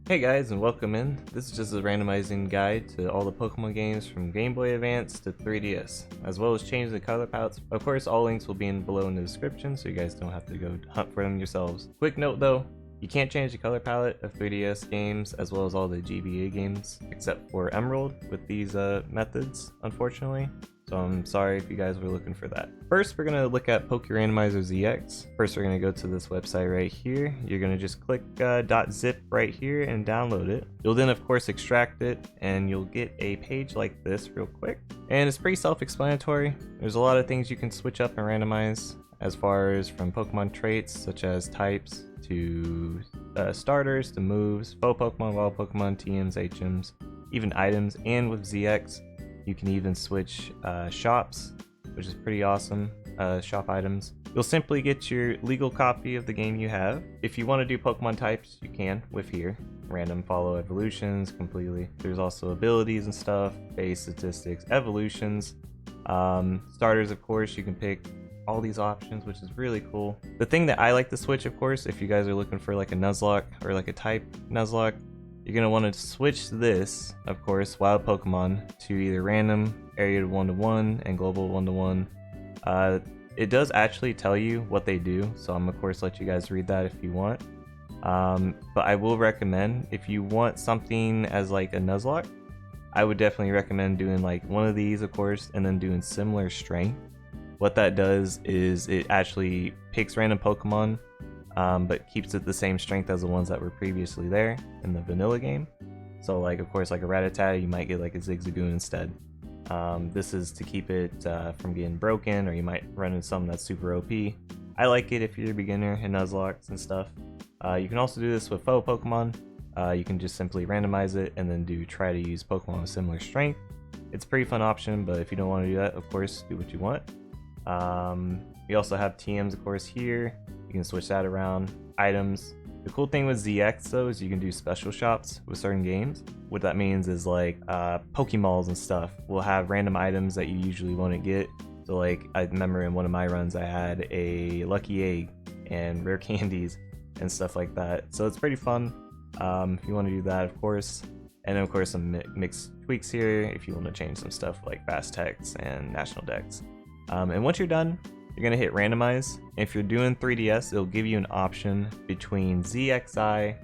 Hey guys, and welcome in. This is just a randomizing guide to all the Pokemon games from Game Boy Advance to 3DS, as well as changing the color palettes. Of course, all links will be below in the description, so you guys don't have to go hunt for them yourselves. Quick note though, you can't change the color palette of 3DS games as well as all the GBA games, except for Emerald with these methods, unfortunately. So I'm sorry if you guys were looking for that. First, we're going to look at Pokeranimizer Zx. First, we're going to go to this website right here. You're going to just click .zip right here and download it. You'll then, of course, extract it, and you'll get a page like this real quick. And it's pretty self-explanatory. There's a lot of things you can switch up and randomize, as far as from Pokemon traits, such as types, to starters, to moves, faux Pokemon, wild Pokemon, TMs, HMs, even items, and with ZX, you can even switch shops, which is pretty awesome, shop items. You'll simply get your legal copy of the game you have. If you want to do Pokemon types, you can with here. Random follow evolutions completely. There's also abilities and stuff, base statistics, evolutions. Starters, of course, you can pick all these options, which is really cool. The thing that I like to switch, of course, if you guys are looking for like a Nuzlocke or like a type Nuzlocke, you're going to want to switch this, of course, wild Pokemon, to either random, area 1-to-1, and global 1-to-1. It does actually tell you what they do, so I'm of course let you guys read that if you want. But I will recommend, if you want something as like a Nuzlocke, I would definitely recommend doing like one of these, of course, and then doing similar strength. What that does is it actually picks random Pokemon, but keeps it the same strength as the ones that were previously there in the vanilla game. So like, of course, like a Rattata, you might get like a Zigzagoon instead. This is to keep it from getting broken, or you might run into something that's super OP. I like it if you're a beginner in Nuzlocks and stuff. You can also do this with faux Pokemon. You can just simply randomize it and then try to use Pokemon with similar strength. It's a pretty fun option, but if you don't want to do that, of course, do what you want. We also have TMs, of course, here. You can switch that around. Items. The cool thing with ZX though is you can do special shops with certain games. What that means is like Pokemalls and stuff will have random items that you usually wouldn't get. So like I remember in one of my runs I had a lucky egg and rare candies and stuff like that. So it's pretty fun if you want to do that, of course. And then of course some mixed tweaks here if you want to change some stuff like fast text and national dex. And once you're done, you're going to hit randomize. If you're doing 3DS, it'll give you an option between ZXI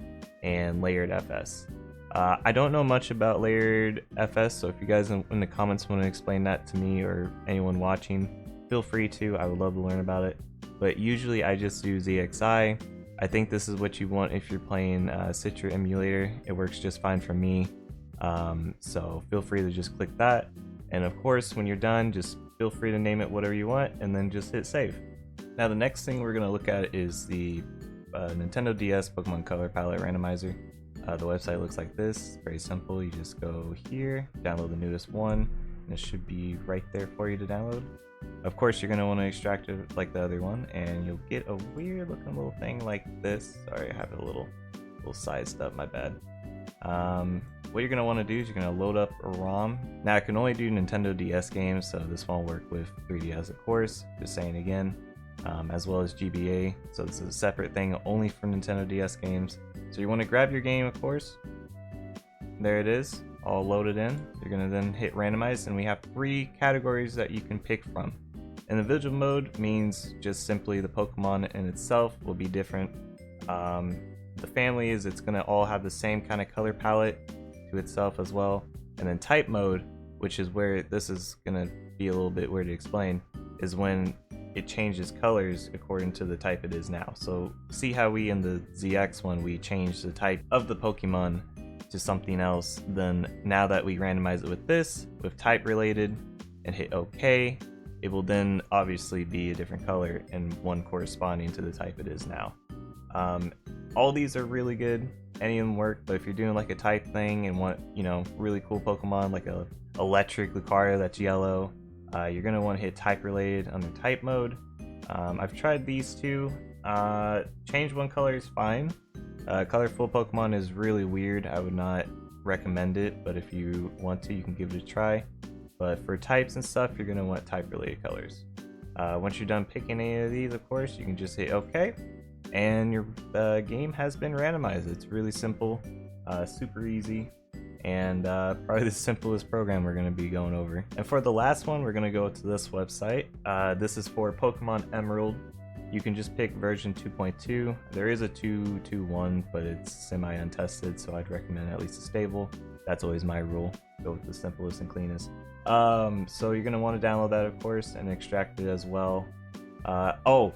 and layered FS. I don't know much about layered FS, so if you guys in the comments want to explain that to me or anyone watching, feel free to. I would love to learn about it. But usually I just do ZXI. I think this is what you want if you're playing Citra emulator. It works just fine for me. So feel free to just click that. And of course, when you're done, just feel free to name it whatever you want and then just hit save. Now the next thing we're going to look at is the Nintendo DS Pokemon Color Palette Randomizer. The website looks like this, very simple. You just go here, download the newest one, and it should be right there for you to download. Of course, you're going to want to extract it like the other one, and you'll get a weird looking little thing like this. Sorry, I have it a little sized up, my bad. What you're going to want to do is you're going to load up a ROM. Now I can only do Nintendo DS games, so this won't work with 3DS, of course, just saying again, as well as GBA. So this is a separate thing only for Nintendo DS games. So you want to grab your game, of course. There it is, all loaded in. You're going to then hit randomize, and we have 3 categories that you can pick from. Individual mode means just simply the Pokemon in itself will be different. The family is it's going to all have the same kind of color palette to itself as well. And then type mode, which is where this is going to be a little bit weird to explain, is when it changes colors according to the type it is now. So see how we in the ZX one we changed the type of the Pokemon to something else. Then now that we randomize it with this, with type related, and hit OK, it will then obviously be a different color and one corresponding to the type it is now. All these are really good, any of them work, but if you're doing like a type thing and want, you know, really cool Pokemon like a electric Lucario that's yellow, you're going to want to hit type related under type mode. I've tried these two. Change one color is fine. Colorful Pokemon is really weird. I would not recommend it, but if you want to, you can give it a try. But for types and stuff, you're going to want type related colors. Once you're done picking any of these, of course, you can just hit OK. And your game has been randomized. It's really simple. Super easy, and probably the simplest program we're going to be going over. And for the last one, we're going to go to this website. This is for Pokemon Emerald. You can just pick version 2.2. There is a 2.2.1, but it's semi-untested, so I'd recommend at least a stable. That's always my rule. Go with the simplest and cleanest. So you're going to want to download that, of course, and extract it as well. Oh,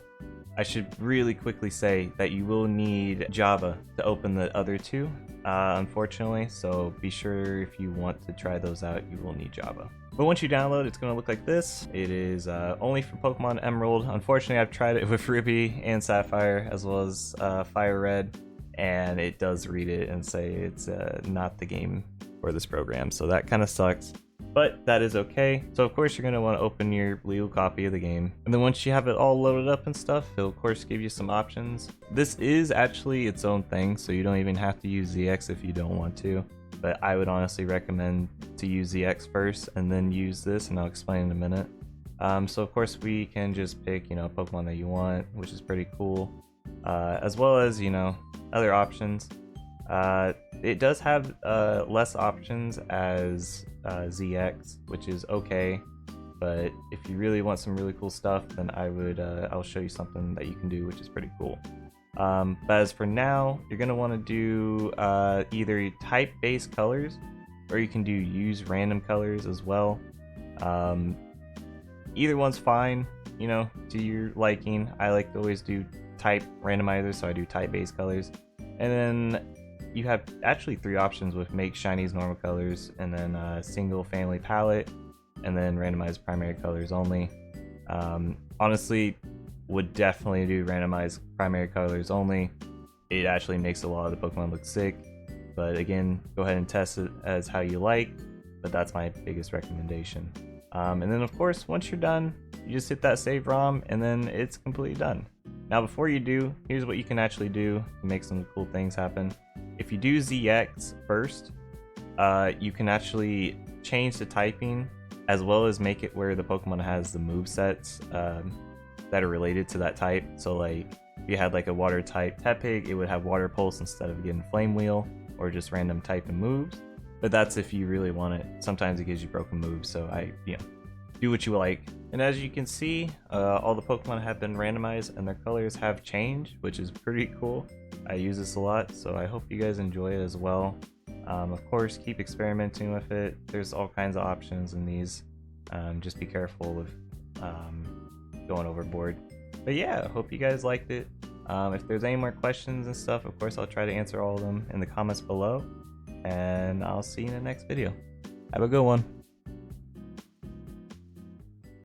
I should really quickly say that you will need Java to open the other two, unfortunately, so be sure if you want to try those out, you will need Java. But once you download, it's going to look like this. It is only for Pokemon Emerald. Unfortunately, I've tried it with Ruby and Sapphire, as well as Fire Red, and it does read it and say it's not the game for this program, so that kind of sucks. But that is okay. So of course you're going to want to open your legal copy of the game, and then once you have it all loaded up and stuff, it'll of course give you some options. This is actually its own thing, so you don't even have to use ZX if you don't want to, but I would honestly recommend to use ZX first and then use this, and I'll explain in a minute. So of course we can just pick, a Pokemon that you want, which is pretty cool, as well as, other options. It does have less options as ZX, which is okay, but if you really want some really cool stuff, then I'll show you something that you can do, which is pretty cool. But as for now, you're going to want to do either type-based colors, or you can do use random colors as well. Either one's fine, to your liking. I like to always do type randomizer, so I do type-based colors. And then you have actually 3 options with make shinies normal colors, and then single family palette, and then randomize primary colors only. Honestly, would definitely do randomize primary colors only. It actually makes a lot of the Pokemon look sick, but again, go ahead and test it as how you like, but that's my biggest recommendation. And then of course, once you're done, you just hit that save ROM, and then it's completely done. Now before you do, here's what you can actually do to make some cool things happen. If you do ZX first, you can actually change the typing, as well as make it where the Pokemon has the movesets that are related to that type. So like, if you had like a water type Tepig, it would have Water Pulse instead of getting Flame Wheel, or just random type and moves. But that's if you really want it. Sometimes it gives you broken moves, so do what you like. And as you can see, all the Pokemon have been randomized and their colors have changed, which is pretty cool. I use this a lot, so I hope you guys enjoy it as well. Of course, keep experimenting with it. There's all kinds of options in these. Just be careful with going overboard. But yeah, I hope you guys liked it. If there's any more questions and stuff, of course I'll try to answer all of them in the comments below. And I'll see you in the next video. Have a good one.